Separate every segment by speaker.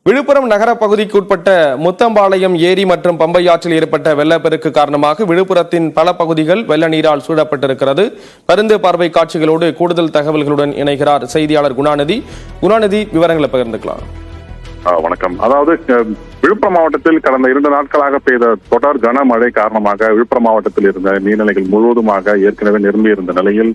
Speaker 1: விழுப்புரம் நகர பகுதிக்கு உட்பட்ட முத்தம்பாளையம் ஏரி மற்றும் பம்பை ஆற்றில் ஏற்பட்ட வெள்ளப்பெருக்கு காரணமாக விழுப்புரத்தின் பல பகுதிகள் வெள்ள நீரால் சூழப்பட்டிருக்கிறது. பருந்து பார்வை காட்சிகளோடு கூடுதல் தகவல்களுடன் இணைகிறார் செய்தியாளர் குணாநிதி. குணாநிதி, விவரங்களை பகிர்ந்துக்கலாம்.
Speaker 2: வணக்கம். அதாவது விழுப்புரம் மாவட்டத்தில் கடந்த 2 நாட்களாக பெய்த தொடர் கனமழை காரணமாக விழுப்புரம் மாவட்டத்தில் இருந்த நீர்நிலைகள் முழுவதுமாக ஏற்கனவே நிரம்பி இருந்த நிலையில்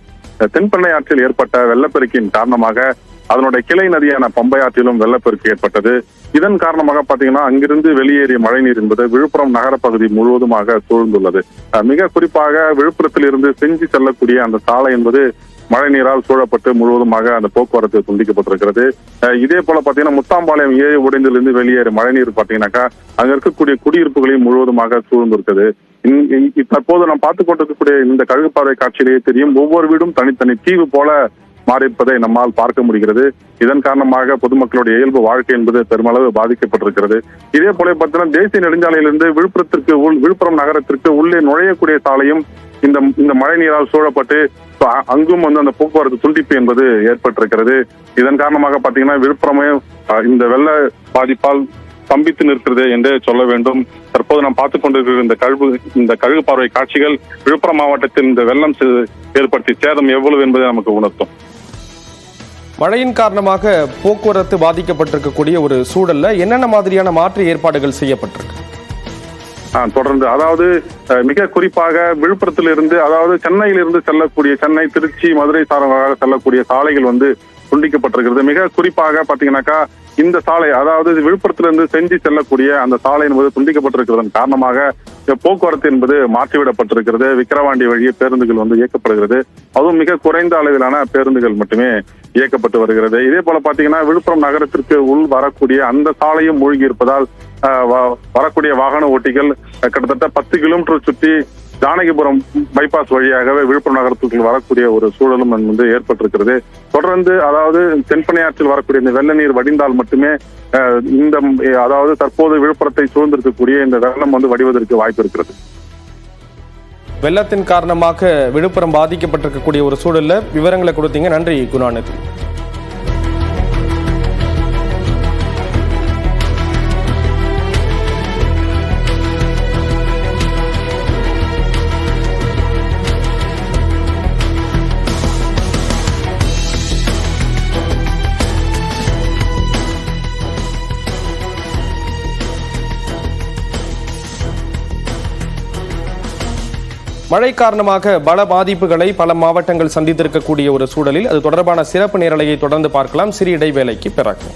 Speaker 2: தென்பெண்ணை ஆற்றில் ஏற்பட்ட வெள்ளப்பெருக்கின் காரணமாக அதனுடைய கிளை நதியான பம்பை ஆற்றிலும் வெள்ளப்பெருக்கு ஏற்பட்டது. இதன் காரணமாக பாத்தீங்கன்னா அங்கிருந்து வெளியேறிய மழைநீர் என்பது விழுப்புரம் நகர பகுதி முழுவதுமாக சூழ்ந்துள்ளது. மிக குறிப்பாக விழுப்புரத்தில் இருந்து செஞ்சி செல்லக்கூடிய அந்த சாலை என்பது மழை நீரால் சூழப்பட்டு முழுவதுமாக அந்த போக்குவரத்து துண்டிக்கப்பட்டிருக்கிறது. இதே போல பாத்தீங்கன்னா முத்தாம்பாளையம் ஏரி உடைந்திலிருந்து வெளியேறிய மழைநீர் பாத்தீங்கன்னாக்கா அங்க இருக்கக்கூடிய குடியிருப்புகளையும் முழுவதுமாக சூழ்ந்திருக்கிறது. தற்போது நாம் பார்த்துக் கொண்டிருக்கக்கூடிய இந்த கழுகுப்பாறை காட்சியிலேயே தெரியும், ஒவ்வொரு வீடும் தனித்தனி தீவு போல மாறியிருப்பதை நம்மால் பார்க்க முடிகிறது. இதன் காரணமாக பொதுமக்களுடைய இயல்பு வாழ்க்கை என்பது பெருமளவு பாதிக்கப்பட்டிருக்கிறது. இதே போல பார்த்தீங்கன்னா தேசிய நெடுஞ்சாலையிலிருந்து விழுப்புரம் நகரத்திற்கு உள்ளே நுழையக்கூடிய சாலையும் இந்த மழை நீரால் சூழப்பட்டு அங்கும் அந்த போக்குவரத்து துண்டிப்பு என்பது ஏற்பட்டிருக்கிறது. இதன் காரணமாக பாத்தீங்கன்னா விழுப்புரமே இந்த வெள்ள பாதிப்பால் ஸ்தம்பித்து நிற்கிறது என்றே சொல்ல வேண்டும். தற்போது நாம் பார்த்துக் கொண்டிருக்கிற இந்த கழுகு பார்வை காட்சிகள் விழுப்புரம் மாவட்டத்தில் இந்த வெள்ளம் ஏற்படுத்திய சேதம் எவ்வளவு என்பதை நமக்கு உணர்த்தும்.
Speaker 1: மழையின் காரணமாக போக்குவரத்து பாதிக்கப்பட்டிருக்கக்கூடிய ஒரு சூழல்ல என்னென்ன மாதிரியான மாற்று ஏற்பாடுகள் செய்யப்பட்டிருக்கு?
Speaker 2: தொடர்ந்து அதாவது மிக குறிப்பாக விழுப்புரத்திலிருந்து அதாவது சென்னையிலிருந்து செல்லக்கூடிய சென்னை, திருச்சி, மதுரை சார்பாக செல்லக்கூடிய சாலைகள் துண்டிக்கப்பட்டிருக்கிறது. மிக குறிப்பாக பாத்தீங்கன்னாக்கா இந்த சாலை அதாவது விழுப்புரத்திலிருந்து செஞ்சி செல்லக்கூடிய அந்த சாலை என்பது துண்டிக்கப்பட்டிருக்கிறதன் காரணமாக போக்குவரத்து என்பது மாற்றிவிடப்பட்டிருக்கிறது. விக்கிரவாண்டி வழியே பேருந்துகள் இயக்கப்படுகிறது. அதுவும் மிக குறைந்த அளவிலான பேருந்துகள் மட்டுமே இயக்கப்பட்டு வருகிறது. இதே போல பாத்தீங்கன்னா விழுப்புரம் நகரத்திற்கு உள் வரக்கூடிய அந்த சாலையும் மூழ்கி இருப்பதால் வரக்கூடிய வாகன ஓட்டிகள் கிட்டத்தட்ட 10 கிலோமீட்டர் சுற்றி ஜானகிபுரம் பைபாஸ் வழியாகவே விழுப்புரம் நகரத்துக்கு வரக்கூடிய ஒரு சூழலும் ஏற்பட்டிருக்கிறது. தொடர்ந்து அதாவது தென்பெண்ணை ஆற்றில் வரக்கூடிய இந்த வெள்ள நீர் வடிந்தால் மட்டுமே அதாவது தற்போது விழுப்புரத்தை சூழ்ந்திருக்கக்கூடிய இந்த வெள்ளம் வடிவதற்கு வாய்ப்பு இருக்கிறது.
Speaker 1: வெள்ளத்தின் காரணமாக விழுப்புரம் பாதிக்கப்பட்டிருக்கக்கூடிய ஒரு சூழல்ல விவரங்களை கொடுத்தீங்க. நன்றி குணாநிதி. மழை காரணமாக பல பாதிப்புகளை பல மாவட்டங்கள் சந்தித்திருக்கக்கூடிய ஒரு சூழலில் அது தொடர்பான சிறப்பு நேரலையை தொடர்ந்து பார்க்கலாம். சிறிய இடைவேளைக்கு பிறகு.